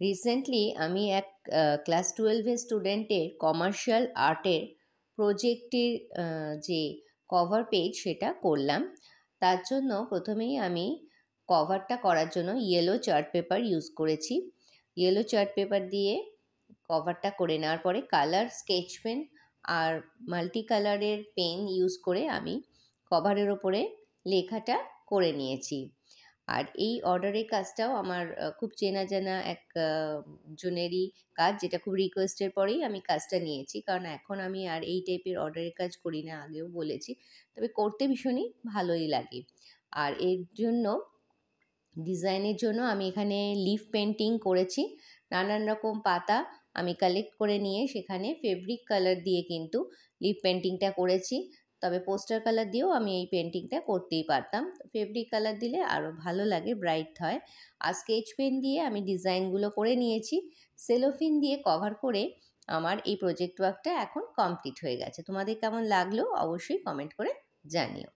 Recently আমি এক class 12-এর স্টুডেন্টের কমার্শিয়াল আর্টের প্রজেক্টের যে কভার পেজ সেটা করলাম। তার জন্য প্রথমেই আমি কভারটা করার জন্য ইয়েলো চার্ট পেপার ইউজ করেছি। ইয়েলো চার্ট পেপার দিয়ে কভারটা করে নেওয়ার পরে কালার স্কেচ পেন আর মাল্টি কালারের পেন ইউজ করে আমি কভারের ওপরে লেখাটা করে নিয়েছি। আর এই অর্ডারের কাজটাও আমার খুব চেনা জানা এক জনেরই কাজ, যেটা খুব রিকোয়েস্টের পরেই আমি কাজটা নিয়েছি। কারণ এখন আমি আর এই টাইপের অর্ডারের কাজ করি না, আগেও বলেছি। তবে করতে ভীষণই ভালোই লাগে। আর এর জন্য ডিজাইনের জন্য আমি এখানে লিফ পেন্টিং করেছি। নানান রকম পাতা আমি কালেক্ট করে নিয়ে সেখানে ফেব্রিক কালার দিয়ে কিন্তু লিফ পেন্টিংটা করেছি। তবে পোস্টার কালার দিয়েও আমি এই পেন্টিংটা করতেই পারতাম। ফেব্রিক কালার দিলে আরও ভালো লাগে, ব্রাইট হয়। আর স্কেচ পেন দিয়ে আমি ডিজাইনগুলো করে নিয়েছি। সেলোফিন দিয়ে কভার করে আমার এই প্রজেক্ট ওয়ার্কটা এখন কমপ্লিট হয়ে গেছে। তোমাদের কেমন লাগলো অবশ্যই কমেন্ট করে জানিও।